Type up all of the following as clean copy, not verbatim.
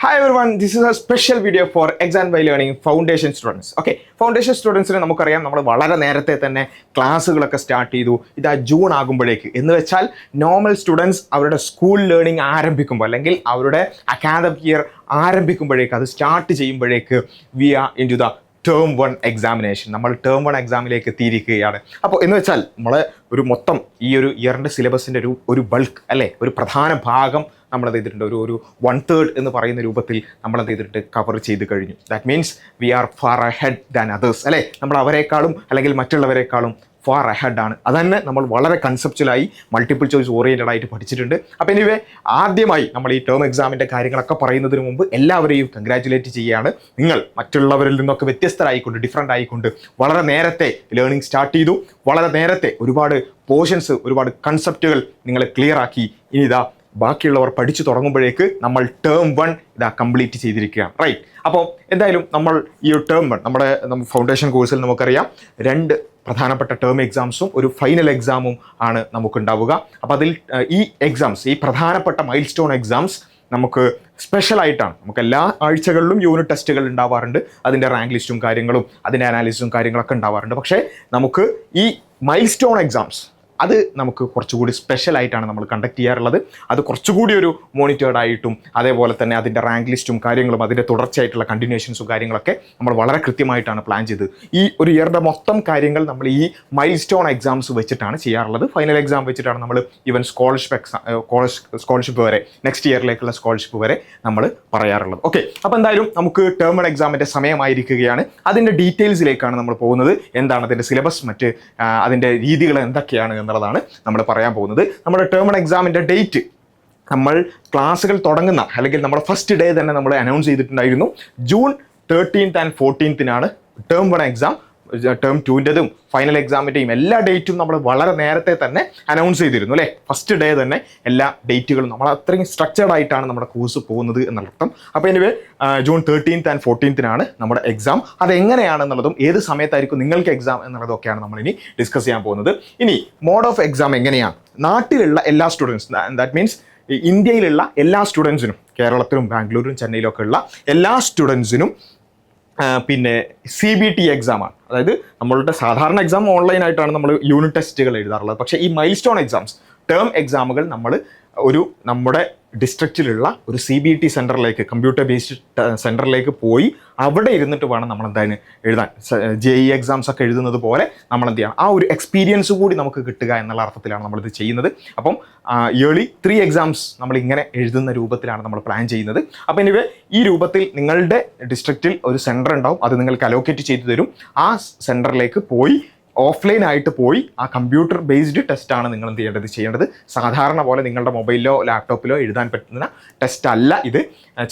Hi everyone, this is a special video for Exam by Learning Foundation students. Okay, Foundation students നമുക്കറിയാം നമ്മൾ വളരെ നേരത്തെ തന്നെ ക്ലാസ്സുകളൊക്കെ സ്റ്റാർട്ട് ചെയ്തു. ഇതാ ജൂൺ ആകുമ്പോഴേക്ക് എന്ന് വെച്ചാൽ നോർമൽ സ്റ്റുഡൻസ് അവരുടെ സ്കൂൾ ലേണിംഗ് ആരംഭിക്കുമ്പോൾ അല്ലെങ്കിൽ അവരുടെ അക്കാദമിക് ഇയർ ആരംഭിക്കുമ്പോഴേക്ക് അത് സ്റ്റാർട്ട് ചെയ്യുമ്പോഴേക്ക് we are in to the term 1 examination. നമ്മൾ ടേം 1 എക്സാമിലേക്ക് എത്തിയിരിക്കുകയാണ്. അപ്പോൾ എന്ന് വെച്ചാൽ നമ്മൾ ഒരു മൊത്തം ഈ ഒരു ഇയറിൻ്റെ സിലബസിൻ്റെ ഒരു ബൾക്ക് അല്ലേ, ഒരു പ്രധാന ഭാഗം നമ്മളത് ചെയ്തിട്ടുണ്ട്. ഒരു 1/3 എന്ന് പറയുന്ന രൂപത്തിൽ നമ്മളത് ചെയ്തിട്ട് കവർ ചെയ്ത് കഴിഞ്ഞു. That means we are far ahead than others അല്ലേ. നമ്മൾ അവരെക്കാളും അല്ലെങ്കിൽ മറ്റുള്ളവരെക്കാളും ഫാർ അഹെഡ് ആണ്. അതന്നെ നമ്മൾ വളരെ കൺസെപ്ച്വലായി മൾട്ടിപ്പിൾ ചോയ്സ് ഓറിയൻറ്റഡ് ആയിട്ട് പഠിച്ചിട്ടുണ്ട്. അപ്പോൾ എനിവേ ആദ്യമായി നമ്മൾ ഈ ടേം എക്സാമിൻ്റെ കാര്യങ്ങളൊക്കെ പറയുന്നതിന് മുമ്പ് എല്ലാവരെയും കൺഗ്രാറ്റുലേറ്റ് ചെയ്യുകയാണ്. നിങ്ങൾ മറ്റുള്ളവരിൽ നിന്നൊക്കെ വ്യത്യസ്തരായിക്കൊണ്ട് ഡിഫറെൻ്റ് ആയിക്കൊണ്ട് വളരെ നേരത്തെ ലേണിംഗ് സ്റ്റാർട്ട് ചെയ്തു. വളരെ നേരത്തെ ഒരുപാട് പോർഷൻസ് ഒരുപാട് കൺസെപ്റ്റുകൾ നിങ്ങൾ ക്ലിയർ ആക്കി. ഇനി ഇതാ ബാക്കിയുള്ളവർ പഠിച്ചു തുടങ്ങുമ്പോഴേക്ക് നമ്മൾ ടേം 1 ഇതാ കംപ്ലീറ്റ് ചെയ്തിരിക്കുകയാണ്. റൈറ്റ്. അപ്പോൾ എന്തായാലും നമ്മൾ ഈ ടേം 1 നമ്മുടെ ഫൗണ്ടേഷൻ കോഴ്സിൽ നമുക്കറിയാം 2 പ്രധാനപ്പെട്ട ടേം എക്സാംസും ഒരു ഫൈനൽ എക്സാമും ആണ് നമുക്കുണ്ടാവുക. അപ്പോൾ അതിൽ ഈ എക്സാംസ്, ഈ പ്രധാനപ്പെട്ട മൈൽ സ്റ്റോൺ എക്സാംസ് നമുക്ക് സ്പെഷ്യലായിട്ടാണ്. നമുക്ക് എല്ലാ ആഴ്ചകളിലും യൂണിറ്റ് ടെസ്റ്റുകൾ ഉണ്ടാവാറുണ്ട്. അതിൻ്റെ റാങ്ക് ലിസ്റ്റും കാര്യങ്ങളും അതിൻ്റെ അനാലിസിസും കാര്യങ്ങളൊക്കെ ഉണ്ടാവാറുണ്ട്. പക്ഷേ നമുക്ക് ഈ മൈൽ സ്റ്റോൺ എക്സാംസ് അത് നമുക്ക് കുറച്ചുകൂടി സ്പെഷ്യലായിട്ടാണ് നമ്മൾ കണ്ടക്ട് ചെയ്യാറുള്ളത്. അത് കുറച്ചുകൂടി ഒരു മോണിറ്റേർഡ് ആയിട്ടും അതേപോലെ തന്നെ അതിൻ്റെ റാങ്ക് ലിസ്റ്റും കാര്യങ്ങളും അതിൻ്റെ തുടർച്ചയായിട്ടുള്ള കണ്ടിന്യൂഷൻസും കാര്യങ്ങളൊക്കെ നമ്മൾ വളരെ കൃത്യമായിട്ടാണ് പ്ലാൻ ചെയ്തത്. ഈ ഒരു ഇയറിൻ്റെ മൊത്തം കാര്യങ്ങൾ നമ്മൾ ഈ മൈൽ സ്റ്റോൺ എക്സാംസ് വെച്ചിട്ടാണ് ചെയ്യാറുള്ളത്. ഫൈനൽ എക്സാം വെച്ചിട്ടാണ് നമ്മൾ ഈവൻ സ്കോളർഷിപ്പ് വരെ നെക്സ്റ്റ് ഇയറിലേക്കുള്ള സ്കോളർഷിപ്പ് വരെ നമ്മൾ പറയാറുള്ളത്. ഓക്കെ, അപ്പോൾ എന്തായാലും നമുക്ക് ടേം 1 എക്സാമിൻ്റെ സമയമായിരിക്കുകയാണ്. അതിൻ്റെ ഡീറ്റെയിൽസിലേക്കാണ് നമ്മൾ പോകുന്നത്. എന്താണ് അതിൻ്റെ സിലബസ്, മറ്റ് അതിൻ്റെ രീതികൾ എന്തൊക്കെയാണ് എന്നുള്ളതാണ് നമ്മൾ പറയാൻ പോകുന്നത്. നമ്മുടെ ടേം 1 എക്സാമിൻ്റെ ഡേറ്റ് നമ്മൾ ക്ലാസ്സുകൾ തുടങ്ങുന്ന അല്ലെങ്കിൽ നമ്മുടെ ഫസ്റ്റ് ഡേ തന്നെ നമ്മൾ അനൗൺസ് ചെയ്തിട്ടുണ്ടായിരുന്നു. June 13th and 14th term 1 exam. Term 2ൻ്റെതും ഫൈനൽ എക്സാമിൻ്റെയും എല്ലാ ഡേറ്റും നമ്മൾ വളരെ നേരത്തെ തന്നെ അനൗൺസ് ചെയ്തിരുന്നു അല്ലേ. ഫസ്റ്റ് ഡേ തന്നെ എല്ലാ ഡേറ്റുകളും നമ്മൾ അത്രയും സ്ട്രക്ചേർഡ് ആയിട്ടാണ് നമ്മുടെ കോഴ്സ് പോകുന്നത് എന്നർത്ഥം. അപ്പോൾ anyway June 13th and 14th നമ്മുടെ എക്സാം. അതെങ്ങനെയാണെന്നുള്ളതും ഏത് സമയത്തായിരിക്കും നിങ്ങൾക്ക് എക്സാം എന്നുള്ളതൊക്കെയാണ് നമ്മളിനി ഡിസ്കസ് ചെയ്യാൻ പോകുന്നത്. ഇനി മോഡ് ഓഫ് എക്സാം എങ്ങനെയാണ്? നാട്ടിലുള്ള എല്ലാ സ്റ്റുഡൻസ്, ദാറ്റ് മീൻസ് ഇന്ത്യയിലുള്ള എല്ലാ സ്റ്റുഡൻസിനും, കേരളത്തിലും ബാംഗ്ലൂരും ചെന്നൈയിലും ഒക്കെ ഉള്ള എല്ലാ സ്റ്റുഡൻസിനും പിന്നെ CBT എക്സാമാണ്. അതായത് നമ്മളുടെ സാധാരണ എക്സാം ഓൺലൈനായിട്ടാണ് നമ്മൾ യൂണിറ്റ് ടെസ്റ്റുകൾ എഴുതാറുള്ളത്. പക്ഷേ ഈ മൈൽ സ്റ്റോൺ എക്സാംസ്, ടേം എക്സാമുകൾ നമ്മൾ നമ്മുടെ ഡിസ്ട്രിക്റ്റിലുള്ള ഒരു CBT സെൻറ്ററിലേക്ക്, കമ്പ്യൂട്ടർ ബേസ്ഡ് സെൻറ്ററിലേക്ക് പോയി അവിടെ ഇരുന്നിട്ട് വേണം നമ്മൾ എന്തായാലും എഴുതാൻ. JEE എക്സാംസ് ഒക്കെ എഴുതുന്നത് പോലെ നമ്മൾ എന്ത് ചെയ്യണം, ആ ഒരു എക്സ്പീരിയൻസ് കൂടി നമുക്ക് കിട്ടുക എന്നുള്ള അർത്ഥത്തിലാണ് നമ്മളിത് ചെയ്യുന്നത്. അപ്പം ഇയർലി 3 എക്സാംസ് നമ്മൾ ഇങ്ങനെ എഴുതുന്ന രൂപത്തിലാണ് നമ്മൾ പ്ലാൻ ചെയ്യുന്നത്. അപ്പോൾ എനിവേ ഈ രൂപത്തിൽ നിങ്ങളുടെ ഡിസ്ട്രിക്റ്റിൽ ഒരു സെൻറ്റർ ഉണ്ടാവും, അത് നിങ്ങൾക്ക് അലോക്കേറ്റ് ചെയ്തു തരും. ആ സെൻറ്ററിലേക്ക് പോയി ഓഫ്ലൈൻ ആയിട്ട് പോയി ആ കമ്പ്യൂട്ടർ ബേസ്ഡ് ടെസ്റ്റാണ് നിങ്ങൾ എന്ത് ചെയ്യേണ്ടത്. സാധാരണ പോലെ നിങ്ങളുടെ മൊബൈലിലോ ലാപ്ടോപ്പിലോ എഴുതാൻ പറ്റുന്ന ടെസ്റ്റ് അല്ല ഇത്.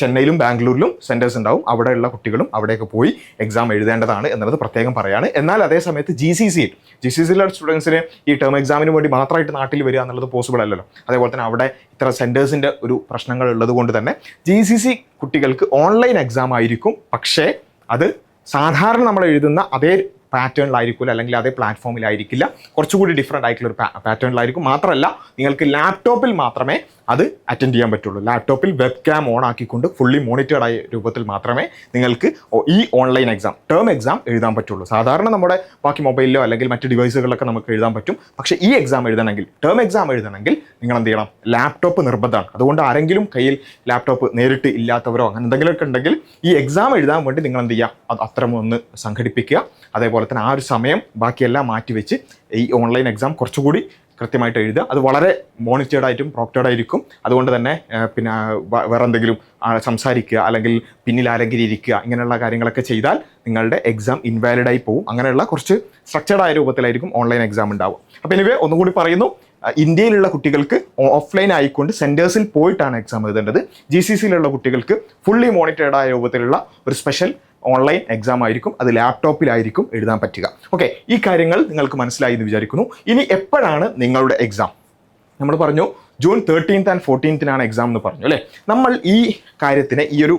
ചെന്നൈയിലും ബാംഗ്ലൂരിലും സെൻറ്റേഴ്സ് ഉണ്ടാവും. അവിടെയുള്ള കുട്ടികളും അവിടേക്ക് പോയി എക്സാം എഴുതേണ്ടതാണ് എന്നുള്ളത് പ്രത്യേകം പറയാണ്. എന്നാൽ അതേ സമയത്ത് GCCയിലുള്ള സ്റ്റുഡൻസിന് ഈ ടേം എക്സാമിന് വേണ്ടി മാത്രമായിട്ട് നാട്ടിൽ വരിക എന്നുള്ളത് പോസിബിൾ അല്ലല്ലോ. അതേപോലെ തന്നെ അവിടെ ഇത്ര സെൻറ്റേഴ്സിൻ്റെ ഒരു പ്രശ്നങ്ങൾ ഉള്ളത് കൊണ്ട് തന്നെ GCC കുട്ടികൾക്ക് ഓൺലൈൻ എക്സാം ആയിരിക്കും. പക്ഷേ അത് സാധാരണ നമ്മൾ എഴുതുന്ന അതേ പാറ്റേണിലായിരിക്കില്ല, അല്ലെങ്കിൽ അതേ പ്ലാറ്റ്ഫോമിലായിരിക്കില്ല. കുറച്ചുകൂടി ഡിഫറെൻ്റ് ആയിട്ടുള്ള ഒരു പാറ്റേണിലായിരിക്കും. മാത്രമല്ല നിങ്ങൾക്ക് ലാപ്ടോപ്പിൽ മാത്രമേ അത് അറ്റൻഡ് ചെയ്യാൻ പറ്റുള്ളൂ. ലാപ്ടോപ്പിൽ വെബ് ക്യാം ഓൺ ആക്കിക്കൊണ്ട് ഫുള്ളി മോണിറ്റേർഡ് ആയ രൂപത്തിൽ മാത്രമേ നിങ്ങൾക്ക് ഈ ഓൺലൈൻ എക്സാം, ടേം എക്സാം എഴുതാൻ പറ്റുള്ളൂ. സാധാരണ നമ്മുടെ ബാക്കി മൊബൈലിലോ അല്ലെങ്കിൽ മറ്റ് ഡിവൈസുകളിലൊക്കെ നമുക്ക് എഴുതാൻ പറ്റും. പക്ഷേ ഈ എക്സാം എഴുതണമെങ്കിൽ, ടേം എക്സാം എഴുതണമെങ്കിൽ നിങ്ങൾ എന്ത് ചെയ്യണം, ലാപ്ടോപ്പ് നിർബന്ധമാണ്. അതുകൊണ്ട് ആരെങ്കിലും കയ്യിൽ ലാപ്ടോപ്പ് നേരിട്ട് ഇല്ലാത്തവരോ അങ്ങനെ എന്തെങ്കിലുമൊക്കെ ഉണ്ടെങ്കിൽ ഈ എക്സാം എഴുതാൻ വേണ്ടി നിങ്ങൾ എന്ത് ചെയ്യുക, അത് അത്തരമൊന്ന് സംഘടിപ്പിക്കുക. അതേപോലെ തന്നെ ആ ഒരു സമയം ബാക്കിയെല്ലാം മാറ്റിവെച്ച് ഈ ഓൺലൈൻ എക്സാം കുറച്ചുകൂടി കൃത്യമായിട്ട് എഴുതുക. അത് വളരെ മോണിറ്റേർഡ് ആയിട്ടും പ്രോക്റ്റേർഡ് ആയിരിക്കും. അതുകൊണ്ട് തന്നെ പിന്നെ വേറെ എന്തെങ്കിലും സംസാരിക്കുക അല്ലെങ്കിൽ പിന്നിൽ ആരെങ്കിലും ഇരിക്കുക, ഇങ്ങനെയുള്ള കാര്യങ്ങളൊക്കെ ചെയ്താൽ നിങ്ങളുടെ എക്സാം ഇൻവാലിഡായി പോകും. അങ്ങനെയുള്ള കുറച്ച് സ്ട്രക്ചേർഡ് ആയ രൂപത്തിലായിരിക്കും ഓൺലൈൻ എക്സാം ഉണ്ടാവും. അപ്പോൾ എനിവേ ഒന്നുകൂടി പറയുന്നു, ഇന്ത്യയിലുള്ള കുട്ടികൾക്ക് ഓഫ്ലൈൻ ആയിക്കൊണ്ട് സെൻറ്റേഴ്സിൽ പോയിട്ടാണ് എക്സാം എഴുതേണ്ടത്. GCCയിലുള്ള കുട്ടികൾക്ക് ഫുള്ളി മോണിറ്റേർഡ് ആയ രൂപത്തിലുള്ള ഒരു സ്പെഷ്യൽ ഓൺലൈൻ എക്സാം ആയിരിക്കും. അത് ലാപ്ടോപ്പിലായിരിക്കും എഴുതാൻ പറ്റുക. ഓക്കെ, ഈ കാര്യങ്ങൾ നിങ്ങൾക്ക് മനസ്സിലായി എന്ന് വിചാരിക്കുന്നു. ഇനി എപ്പോഴാണ് നിങ്ങളുടെ എക്സാം? നമ്മൾ പറഞ്ഞു June 13th and 14th exam എന്ന് പറഞ്ഞു അല്ലേ. നമ്മൾ ഈ കാര്യത്തിനെ, ഈ ഒരു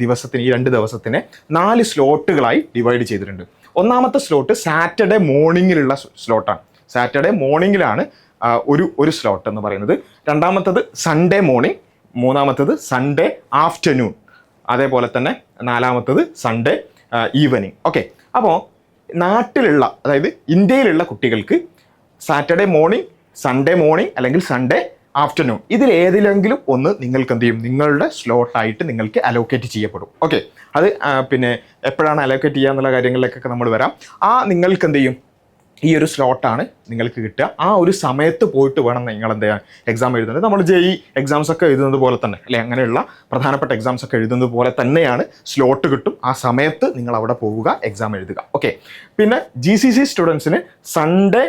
ദിവസത്തിന്, ഈ 2 ദിവസത്തിനെ 4 സ്ലോട്ടുകളായി ഡിവൈഡ് ചെയ്തിട്ടുണ്ട്. ഒന്നാമത്തെ സ്ലോട്ട് സാറ്റർഡേ മോർണിംഗിലുള്ള സ്ലോട്ടാണ്. സാറ്റർഡേ മോർണിംഗിലാണ് ഒരു സ്ലോട്ട് എന്ന് പറയുന്നത്. രണ്ടാമത്തത് സൺഡേ മോർണിംഗ്, മൂന്നാമത്തത് സൺഡേ ആഫ്റ്റർനൂൺ. അതേപോലെ തന്നെ നാലാമത്തത് സൺഡേ ഈവനിങ്. ഓക്കെ, അപ്പോൾ നാട്ടിലുള്ള അതായത് ഇന്ത്യയിലുള്ള കുട്ടികൾക്ക് സാറ്റർഡേ മോർണിംഗ്, സൺഡേ മോർണിംഗ് അല്ലെങ്കിൽ സൺഡേ ആഫ്റ്റർനൂൺ ഇതിൽ ഏതിലെങ്കിലും ഒന്ന് നിങ്ങൾക്ക് എന്ത് ചെയ്യും, നിങ്ങളുടെ സ്ലോട്ടായിട്ട് നിങ്ങൾക്ക് അലോക്കേറ്റ് ചെയ്യപ്പെടും. ഓക്കെ, അത് പിന്നെ എപ്പോഴാണ് അലോക്കേറ്റ് ചെയ്യുക എന്നുള്ള കാര്യങ്ങളിലേക്കൊക്കെ നമ്മൾ വരാം. നിങ്ങൾക്ക് എന്ത് ചെയ്യും, ഈ ഒരു സ്ലോട്ടാണ് നിങ്ങൾക്ക് കിട്ടുക. ആ ഒരു സമയത്ത് പോയിട്ട് വേണം നിങ്ങൾ എന്ത് ചെയ്യാൻ എക്സാം എഴുതുന്നത്. നമ്മൾ JEE എക്സാംസ് ഒക്കെ എഴുതുന്നത് പോലെ തന്നെ അല്ലെ, അങ്ങനെയുള്ള പ്രധാനപ്പെട്ട എക്സാംസ് ഒക്കെ എഴുതുന്നത് പോലെ തന്നെയാണ്. സ്ലോട്ട് കിട്ടും, ആ സമയത്ത് നിങ്ങൾ അവിടെ പോവുക, എക്സാം എഴുതുക. ഓക്കെ, പിന്നെ GCC സ്റ്റുഡൻസിന് സൺഡേ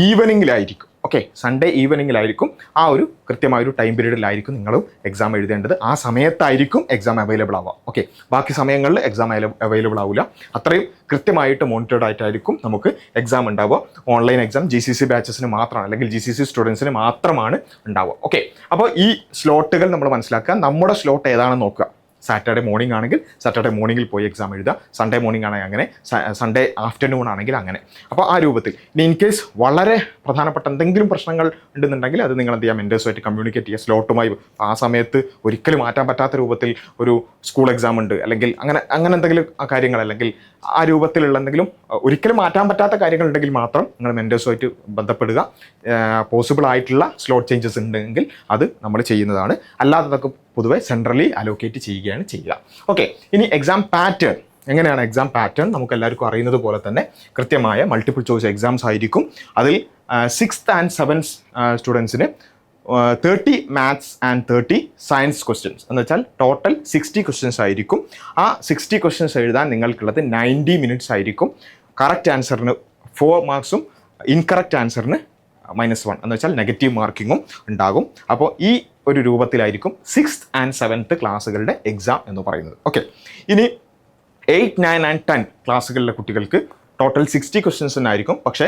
ഈവനിങ്ങിലായിരിക്കും. ഓക്കെ, സൺഡേ ഈവനിങ്ങിലായിരിക്കും, ആ ഒരു കൃത്യമായൊരു ടൈം പീരീഡിലായിരിക്കും നിങ്ങളും എക്സാം എഴുതേണ്ടത്. ആ സമയത്തായിരിക്കും എക്സാം അവൈലബിൾ ആവുക. ഓക്കെ, ബാക്കി സമയങ്ങളിൽ എക്സാം അവൈലബിൾ ആവില്ല. അത്രയും കൃത്യമായിട്ട് മോണിറ്റേർഡ് ആയിട്ടായിരിക്കും നമുക്ക് എക്സാം ഉണ്ടാവുക. ഓൺലൈൻ എക്സാം GCC ബാച്ചസിന് മാത്രമാണ്, അല്ലെങ്കിൽ GCC സ്റ്റുഡൻസിന് മാത്രമാണ് ഉണ്ടാവുക. ഓക്കെ, അപ്പോൾ ഈ സ്ലോട്ടുകൾ നമ്മൾ മനസ്സിലാക്കുക. നമ്മുടെ സ്ലോട്ട് ഏതാണെന്ന് നോക്കുക. സാറ്റർഡേ മോർണിംഗ് ആണെങ്കിൽ സാറ്റർഡേ മോർണിംഗിൽ പോയി എക്സാം എഴുതുക, സൺഡേ മോർണിംഗ് ആണെങ്കിൽ അങ്ങനെ, സൺഡേ ആഫ്റ്റർനൂൺ ആണെങ്കിൽ അങ്ങനെ. അപ്പോൾ ആ രൂപത്തിൽ ഇനി ഇൻ കേസ് വളരെ പ്രധാനപ്പെട്ട എന്തെങ്കിലും പ്രശ്നങ്ങൾ ഉണ്ടെന്നുണ്ടെങ്കിൽ അത് നിങ്ങൾ എന്ത് ചെയ്യുക, മെൻറ്റേഴ്സുമായിട്ട് കമ്മ്യൂണിക്കേറ്റ് ചെയ്യുക. സ്ലോട്ടുമായി ആ സമയത്ത് ഒരിക്കലും മാറ്റാൻ പറ്റാത്ത രൂപത്തിൽ ഒരു സ്കൂൾ എക്സാം ഉണ്ട്, അല്ലെങ്കിൽ അങ്ങനെ എന്തെങ്കിലും കാര്യങ്ങൾ, അല്ലെങ്കിൽ ആ രൂപത്തിലുള്ള എന്തെങ്കിലും ഒരിക്കലും മാറ്റാൻ പറ്റാത്ത കാര്യങ്ങൾ ഉണ്ടെങ്കിൽ മാത്രം നിങ്ങൾ മെൻറ്റേഴ്സുമായിട്ട് ബന്ധപ്പെടുക. പോസിബിൾ ആയിട്ടുള്ള സ്ലോട്ട് ചേഞ്ചസ് ഉണ്ടെങ്കിൽ അത് നമ്മൾ ചെയ്യുന്നതാണ്. അല്ലാത്തതൊക്കെ പൊതുവെ സെൻട്രലി അലോക്കേറ്റ് ചെയ്യുകയാണ് ചെയ്യുക. ഓക്കെ, ഇനി എക്സാം പാറ്റേൺ എങ്ങനെയാണ്? എക്സാം പാറ്റേൺ നമുക്ക് എല്ലാവർക്കും അറിയുന്നത് പോലെ തന്നെ കൃത്യമായ മൾട്ടിപ്പിൾ ചോയ്സ് എക്സാംസ് ആയിരിക്കും. അതിൽ 6th and 7th സ്റ്റുഡൻസിന് 30 മാത്സ് ആൻഡ് 30 സയൻസ് ക്വസ്റ്റ്യൻസ് എന്ന് വെച്ചാൽ ടോട്ടൽ 60 ക്വസ്റ്റ്യൻസ് ആയിരിക്കും. ആ 60 ക്വസ്റ്റ്യൻസ് എഴുതാൻ നിങ്ങൾക്കുള്ളത് 90 മിനിറ്റ്സ് ആയിരിക്കും. കറക്റ്റ് ആൻസറിന് 4 മാർക്സും ഇൻകറക്റ്റ് ആൻസറിന് -1 എന്ന് വെച്ചാൽ നെഗറ്റീവ് മാർക്കിങ്ങും ഉണ്ടാകും. അപ്പോൾ ഈ ഒരു രൂപത്തിലായിരിക്കും 6th and 7th ക്ലാസ്സുകളുടെ എക്സാം എന്ന് പറയുന്നത്. ഓക്കെ, ഇനി 8, 9 and 10 ക്ലാസ്സുകളിലെ കുട്ടികൾക്ക് ടോട്ടൽ 60 ക്വസ്റ്റ്യൻസ് തന്നെയായിരിക്കും. പക്ഷേ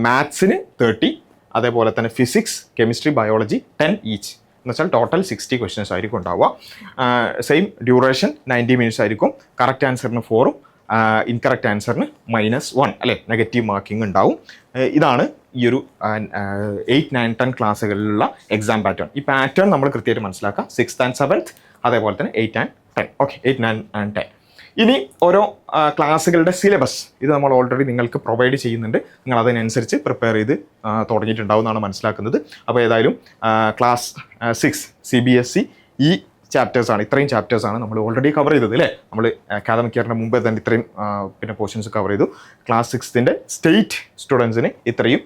മാത്സിന് 30, അതേപോലെ തന്നെ ഫിസിക്സ്, കെമിസ്ട്രി, ബയോളജി 10 ഈച്ച് എന്ന് വെച്ചാൽ ടോട്ടൽ 60 ക്വസ്റ്റ്യൻസ് ആയിരിക്കും ഉണ്ടാവുക. സെയിം ഡ്യൂറേഷൻ 90 മിനിറ്റ്സ് ആയിരിക്കും. കറക്റ്റ് ആൻസറിന് 4ഉം ഇൻകറക്റ്റ് ആൻസറിന് -1 അല്ലേ, നെഗറ്റീവ് മാർക്കിംഗ് ഉണ്ടാവും. ഇതാണ് ഈ ഒരു 8, 9, 10 ക്ലാസ്സുകളിലുള്ള എക്സാം പാറ്റേൺ. ഈ പാറ്റേൺ നമ്മൾ കൃത്യമായിട്ട് മനസ്സിലാക്കുക. 6th and 7th, അതേപോലെ തന്നെ 8 and 10. Okay, 8, 9 and 10. ഇനി ഓരോ ക്ലാസ്സുകളുടെ സിലബസ് ഇത് നമ്മൾ ഓൾറെഡി നിങ്ങൾക്ക് പ്രൊവൈഡ് ചെയ്യുന്നുണ്ട്. നിങ്ങൾ അതിനനുസരിച്ച് പ്രിപ്പയർ ചെയ്ത് തുടങ്ങിയിട്ടുണ്ടാവുമെന്നാണ് മനസ്സിലാക്കുന്നത്. അപ്പോൾ ഏതായാലും ക്ലാസ് 6 CBSE ഈ ചാപ്റ്റേഴ്സാണ്, ഇത്രയും ചാപ്റ്റേഴ്സാണ് നമ്മൾ ഓൾറെഡി കവർ ചെയ്തത് അല്ലേ. നമ്മൾ അക്കാദമിക് ഇയറിന് മുമ്പേ തന്നെ ഇത്രയും പിന്നെ പോർഷൻസ് കവർ ചെയ്തു. ക്ലാസ് 6th സ്റ്റേറ്റ് സ്റ്റുഡൻസിന് ഇത്രയും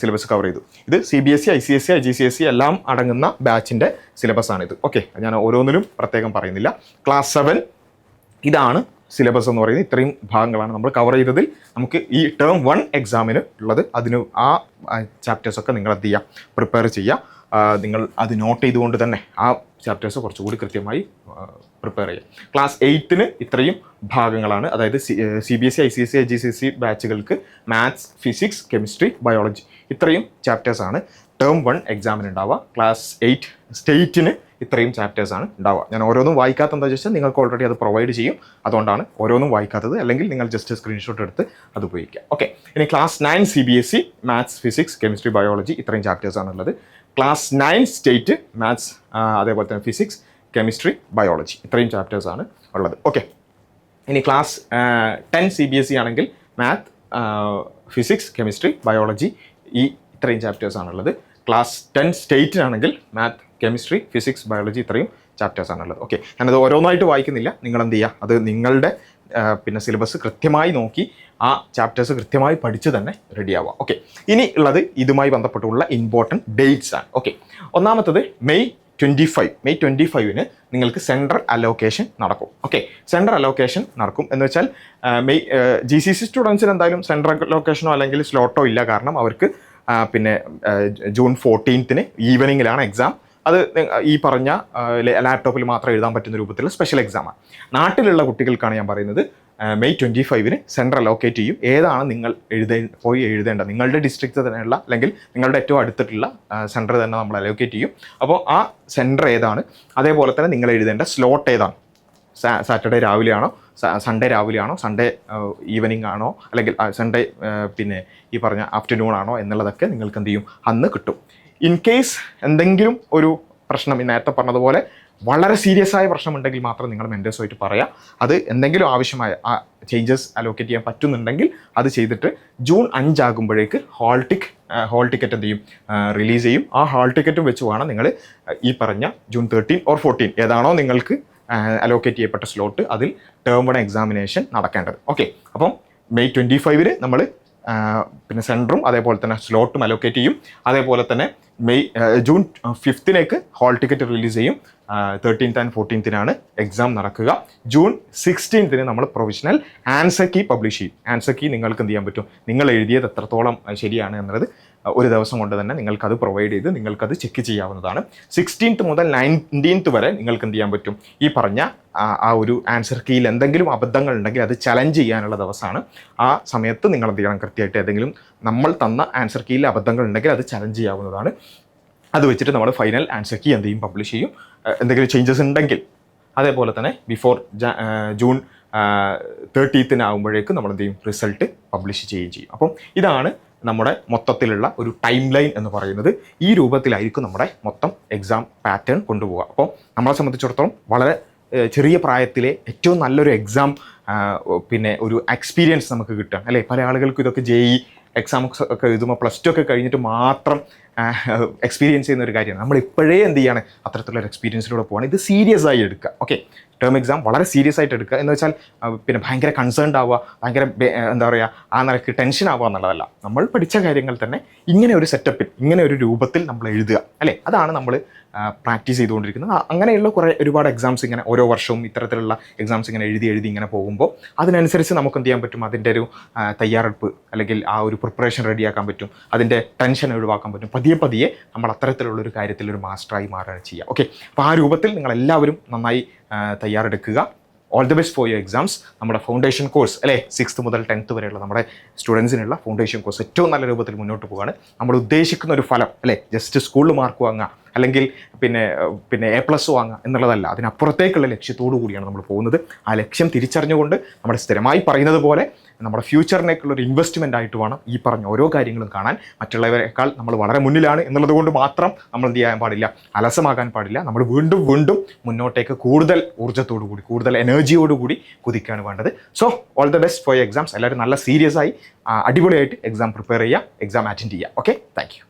സിലബസ് കവർ ചെയ്തു. ഇത് CBSE, ICSE, IGCSE എല്ലാം അടങ്ങുന്ന ബാച്ചിൻ്റെ സിലബസാണിത്. ഓക്കെ, ഞാൻ ഓരോന്നിലും പ്രത്യേകം പറയുന്നില്ല. ക്ലാസ് 7 ഇതാണ് സിലബസ് എന്ന് പറയുന്നത്. ഇത്രയും ഭാഗങ്ങളാണ് നമ്മൾ കവർ ചെയ്തതിൽ. നമുക്ക് ഈ ടേം 1 എക്സാമിന് ഉള്ളത് അതിന് ആ ചാപ്റ്റേഴ്സൊക്കെ നിങ്ങൾ എന്ത് ചെയ്യുക, പ്രിപ്പയർ ചെയ്യുക. നിങ്ങൾ അത് നോട്ട് ചെയ്തുകൊണ്ട് തന്നെ ആ ചാപ്റ്റേഴ്സ് കുറച്ചുകൂടി കൃത്യമായി പ്രിപ്പയർ ചെയ്യുക. ക്ലാസ് 8ന് ഇത്രയും ഭാഗങ്ങളാണ്. അതായത് CBSE, ICSE, IGCSE ബാച്ചുകൾക്ക് മാത്സ്, ഫിസിക്സ്, കെമിസ്ട്രി, ബയോളജി ഇത്രയും ചാപ്റ്റേഴ്സാണ് ടേം 1 എക്സാമിന് ഉണ്ടാവുക. ക്ലാസ് 8 സ്റ്റേറ്റിന് ഇത്രയും ചാപ്റ്റേഴ്സാണ് ഉണ്ടാവുക. ഞാൻ ഓരോന്നും വായിക്കാത്ത എന്താ വെച്ചാൽ നിങ്ങൾക്ക് ഓൾറെഡി അത് പ്രൊവൈഡ് ചെയ്യും, അതുകൊണ്ടാണ് ഓരോന്നും വായിക്കാത്തത്. അല്ലെങ്കിൽ നിങ്ങൾ ജസ്റ്റ് സ്ക്രീൻഷോട്ട് എടുത്ത് അത് ഉപയോഗിക്കുക. ഓക്കെ, ഇനി class 9 CBSE maths, physics, chemistry, biology ഇത്രയും ചാപ്റ്റേഴ്സാണുള്ളത്. ക്ലാസ് 9 സ്റ്റേറ്റ് മാത്സ്, അതേപോലെ തന്നെ ഫിസിക്സ്, കെമിസ്ട്രി, ബയോളജി ഇത്രയും ചാപ്റ്റേഴ്സാണ് ഉള്ളത്. ഓക്കെ, ഇനി ക്ലാസ് 10 CBSE ആണെങ്കിൽ മാത്ത്, ഫിസിക്സ്, കെമിസ്ട്രി, ബയോളജി ഈ ഇത്രയും ചാപ്റ്റേഴ്സാണുള്ളത്. ക്ലാസ് 10 സ്റ്റേറ്റിനാണെങ്കിൽ മാത്ത്, കെമിസ്ട്രി, ഫിസിക്സ്, ബയോളജി ഇത്രയും ചാപ്റ്റേഴ്സാണുള്ളത്. ഓക്കെ, ഞാനത് ഓരോന്നായിട്ട് വായിക്കുന്നില്ല. നിങ്ങൾ എന്ത് ചെയ്യുക, അത് നിങ്ങളുടെ പിന്നെ സിലബസ് കൃത്യമായി നോക്കി ആ ചാപ്റ്റേഴ്സ് കൃത്യമായി പഠിച്ച് തന്നെ റെഡി ആവുക. ഓക്കെ, ഇനി ഉള്ളത് ഇതുമായി ബന്ധപ്പെട്ടുള്ള ഇമ്പോർട്ടൻറ്റ് ഡേറ്റ്സ് ആണ്. ഓക്കെ, ഒന്നാമത്തത് മെയ് 25 നിങ്ങൾക്ക് സെൻട്രൽ അലോക്കേഷൻ നടക്കും. ഓക്കെ, സെൻട്രൽ അലോക്കേഷൻ നടക്കും എന്ന് വെച്ചാൽ GCC സ്റ്റുഡൻസിന് എന്തായാലും സെൻട്രൽ അലോക്കേഷനോ അല്ലെങ്കിൽ സ്ലോട്ടോ ഇല്ല. കാരണം അവർക്ക് പിന്നെ ജൂൺ 14th ഈവനിങ്ങിലാണ് എക്സാം. അത് ഈ പറഞ്ഞ ലാപ്ടോപ്പിൽ മാത്രം എഴുതാൻ പറ്റുന്ന രൂപത്തിലുള്ള സ്പെഷ്യൽ എക്സാമാണ്. നാട്ടിലുള്ള കുട്ടികൾക്കാണ് ഞാൻ പറയുന്നത് മെയ് 25 സെൻട്രൽ അലോക്കേറ്റ് ചെയ്യും. ഏതാണ് നിങ്ങൾ പോയി എഴുതേണ്ട നിങ്ങളുടെ ഡിസ്ട്രിക്റ്റ് തന്നെയുള്ള അല്ലെങ്കിൽ നിങ്ങളുടെ ഏറ്റവും അടുത്തിട്ടുള്ള സെൻറ്റർ തന്നെ നമ്മൾ അലോക്കേറ്റ് ചെയ്യും. അപ്പോൾ ആ സെൻറ്റർ ഏതാണ്, അതേപോലെ തന്നെ നിങ്ങൾ എഴുതേണ്ട സ്ലോട്ട് ഏതാണ്, സാറ്റർഡേ രാവിലെയാണോ, സൺഡേ രാവിലെയാണോ, സൺഡേ ഈവനിങ് ആണോ, അല്ലെങ്കിൽ സൺഡേ പിന്നെ ഈ പറഞ്ഞ ആഫ്റ്റർനൂൺ ആണോ എന്നുള്ളതൊക്കെ നിങ്ങൾക്ക് എന്ത് ചെയ്യും, അന്ന് കിട്ടും. ഇൻ കേസ് എന്തെങ്കിലും ഒരു പ്രശ്നം നേരത്തെ പറഞ്ഞതുപോലെ വളരെ സീരിയസ് ആയ പ്രശ്നമുണ്ടെങ്കിൽ മാത്രം നിങ്ങൾ മെൻറ്റേഴ്സുമായിട്ട് പറയുക. അത് എന്തെങ്കിലും ആവശ്യമായ ചേഞ്ചസ് അലോക്കേറ്റ് ചെയ്യാൻ പറ്റുന്നുണ്ടെങ്കിൽ അത് ചെയ്തിട്ട് ജൂൺ 5 ആകുമ്പോഴേക്ക് ഹാൾ ടിക്കറ്റ് എന്ത് ചെയ്യും, റിലീസ് ചെയ്യും. ആ ഹാൾ ടിക്കറ്റും വെച്ച് വേണം നിങ്ങൾ ഈ പറഞ്ഞ ജൂൺ 13 ഓർ 14 ഏതാണോ നിങ്ങൾക്ക് അലോക്കേറ്റ് ചെയ്യപ്പെട്ട സ്ലോട്ട് അതിൽ ടേം 1 എക്സാമിനേഷൻ നടക്കേണ്ടത്. ഓക്കെ, അപ്പം മെയ് 25 നമ്മൾ പിന്നെ സെൻറ്ററും അതേപോലെ തന്നെ സ്ലോട്ടും അലോക്കേറ്റ് ചെയ്യും. അതേപോലെ തന്നെ ജൂൺ 5 ഹാൾ ടിക്കറ്റ് റിലീസ് ചെയ്യും. 13th and 14th എക്സാം നടക്കുക. ജൂൺ 16 നമ്മൾ പ്രൊവിഷണൽ ആൻസർ കീ പബ്ലിഷ് ചെയ്യും. ആൻസർ കീ നിങ്ങൾക്ക് എന്ത് ചെയ്യാൻ പറ്റും, നിങ്ങൾ എഴുതിയത് എത്രത്തോളം ശരിയാണ് എന്നുള്ളത് ഒരു ദിവസം കൊണ്ട് തന്നെ നിങ്ങൾക്കത് പ്രൊവൈഡ് ചെയ്ത് നിങ്ങൾക്കത് ചെക്ക് ചെയ്യാവുന്നതാണ്. 16th മുതൽ 19th വരെ നിങ്ങൾക്ക് എന്ത് ചെയ്യാൻ പറ്റും, ഈ പറഞ്ഞ ആ ഒരു ആൻസർ കീയിൽ എന്തെങ്കിലും അബദ്ധങ്ങൾ ഉണ്ടെങ്കിൽ അത് ചലഞ്ച് ചെയ്യാനുള്ള ദിവസമാണ്. ആ സമയത്ത് നിങ്ങൾ എന്ത് ചെയ്യണം, കൃത്യമായിട്ട് ഏതെങ്കിലും നമ്മൾ തന്ന ആൻസർ കീയിൽ അബദ്ധങ്ങൾ ഉണ്ടെങ്കിൽ അത് ചലഞ്ച് ചെയ്യാവുന്നതാണ്. അത് വെച്ചിട്ട് നമ്മൾ ഫൈനൽ ആൻസർ കീ എന്ത് ചെയ്യും, പബ്ലിഷ് ചെയ്യും. എന്തെങ്കിലും ചേഞ്ചസ് ഉണ്ടെങ്കിൽ അതേപോലെ തന്നെ ബിഫോർ ജൂൺ 30th ആകുമ്പോഴേക്കും നമ്മൾ എന്ത് ചെയ്യും, റിസൾട്ട് പബ്ലിഷ് ചെയ്യുകയും ചെയ്യും. അപ്പം ഇതാണ് നമ്മുടെ മൊത്തത്തിലുള്ള ഒരു ടൈം ലൈൻ എന്ന് പറയുന്നത്. ഈ രൂപത്തിലായിരിക്കും നമ്മുടെ മൊത്തം എക്സാം പാറ്റേൺ കൊണ്ടുപോകുക. അപ്പോൾ നമ്മളെ സംബന്ധിച്ചിടത്തോളം വളരെ ചെറിയ പ്രായത്തിലെ ഏറ്റവും നല്ലൊരു എക്സാം പിന്നെ ഒരു എക്സ്പീരിയൻസ് നമുക്ക് കിട്ടുക അല്ലേ. പല ആളുകൾക്കും ഇതൊക്കെ JEE എക്സാം ഒക്കെ എഴുതുമ്പോൾ +2 ഒക്കെ കഴിഞ്ഞിട്ട് മാത്രം എക്സ്പീരിയൻസ് ചെയ്യുന്ന ഒരു കാര്യമാണ്. നമ്മൾ ഇപ്പോഴേ എന്ത് ചെയ്യാണ്, അത്തരത്തിലുള്ള എക്സ്പീരിയൻസിലൂടെ പോകണം. ഇത് സീരിയസ് ആയി എടുക്കുക. ഓക്കെ, ടേം എക്സാം വളരെ സീരിയസ് ആയിട്ട് എടുക്കുക എന്ന് വെച്ചാൽ പിന്നെ ഭയങ്കര കൺസേൺഡ് ആവുക, ഭയങ്കര എന്താ പറയുക, ആ നിലയ്ക്ക് ടെൻഷൻ ആവുക എന്നുള്ളതല്ല. നമ്മൾ പഠിച്ച കാര്യങ്ങൾ തന്നെ ഇങ്ങനെ ഒരു സെറ്റപ്പിൽ ഇങ്ങനെ ഒരു രൂപത്തിൽ നമ്മൾ എഴുതുക അല്ലേ. അതാണ് നമ്മൾ പ്രാക്ടീസ് ചെയ്തുകൊണ്ടിരിക്കുന്നത്. അങ്ങനെയുള്ള ഒരുപാട് എക്സാംസ് ഇങ്ങനെ ഓരോ വർഷവും ഇത്തരത്തിലുള്ള എക്സാംസ് ഇങ്ങനെ എഴുതി ഇങ്ങനെ പോകുമ്പോൾ അതിനനുസരിച്ച് നമുക്ക് എന്ത് ചെയ്യാൻ പറ്റും, അതിൻ്റെ ഒരു തയ്യാറെടുപ്പ് അല്ലെങ്കിൽ ആ ഒരു പ്രിപ്പറേഷൻ റെഡിയാക്കാൻ പറ്റും, അതിൻ്റെ ടെൻഷൻ ഒഴിവാക്കാൻ പറ്റും. പതിയെ നമ്മൾ അത്തരത്തിലുള്ളൊരു കാര്യത്തിൽ ഒരു മാസ്റ്ററായി മാറുകയാണ് ചെയ്യുക. ഓക്കെ, അപ്പോൾ ആ രൂപത്തിൽ നിങ്ങളെല്ലാവരും നന്നായി തയ്യാറെടുക്കുക. All the best for your exams. നമ്മുടെ ഫൗണ്ടേഷൻ കോഴ്സ് അല്ലേ, 6th മുതൽ 10th വരെയുള്ള നമ്മുടെ സ്റ്റുഡൻസിനുള്ള ഫൗണ്ടേഷൻ കോഴ്സ് ഏറ്റവും നല്ല രൂപത്തിൽ മുന്നോട്ട് പോവുകയാണ്. നമ്മൾ ഉദ്ദേശിക്കുന്ന ഒരു ഫലം അല്ലേ, ജസ്റ്റ് സ്കൂളിൽ മാർക്ക് വാങ്ങുക അല്ലെങ്കിൽ പിന്നെ A+ വാങ്ങുക എന്നുള്ളതല്ല, അതിനപ്പുറത്തേക്കുള്ള ലക്ഷ്യത്തോടു കൂടിയാണ് നമ്മൾ പോകുന്നത്. ആ ലക്ഷ്യം തിരിച്ചറിഞ്ഞുകൊണ്ട് നമ്മൾ സ്ഥിരമായി പറയുന്നത് പോലെ നമ്മുടെ ഫ്യൂച്ചറിനേക്കുള്ളൊരു ഇൻവെസ്റ്റ്മെൻ്റ് ആയിട്ട് വേണം ഈ പറഞ്ഞ ഓരോ കാര്യങ്ങളും കാണാൻ. മറ്റുള്ളവരെക്കാൾ നമ്മൾ വളരെ മുന്നിലാണ് എന്നുള്ളത് കൊണ്ട് മാത്രം നമ്മൾ എന്ത് ചെയ്യാൻ പാടില്ല, അലസമാകാൻ പാടില്ല. നമ്മൾ വീണ്ടും മുന്നോട്ടേക്ക് കൂടുതൽ ഊർജ്ജത്തോടു കൂടി, കൂടുതൽ എനർജിയോടുകൂടി കുതിക്കുകയാണ് വേണ്ടത്. So all the best for your exams. എല്ലാവരും നല്ല സീരിയസ് ആയി അടിപൊളിയായിട്ട് എക്സാം പ്രിപ്പയർ ചെയ്യുക, എക്സാം അറ്റൻഡ് ചെയ്യുക. Okay, thank you.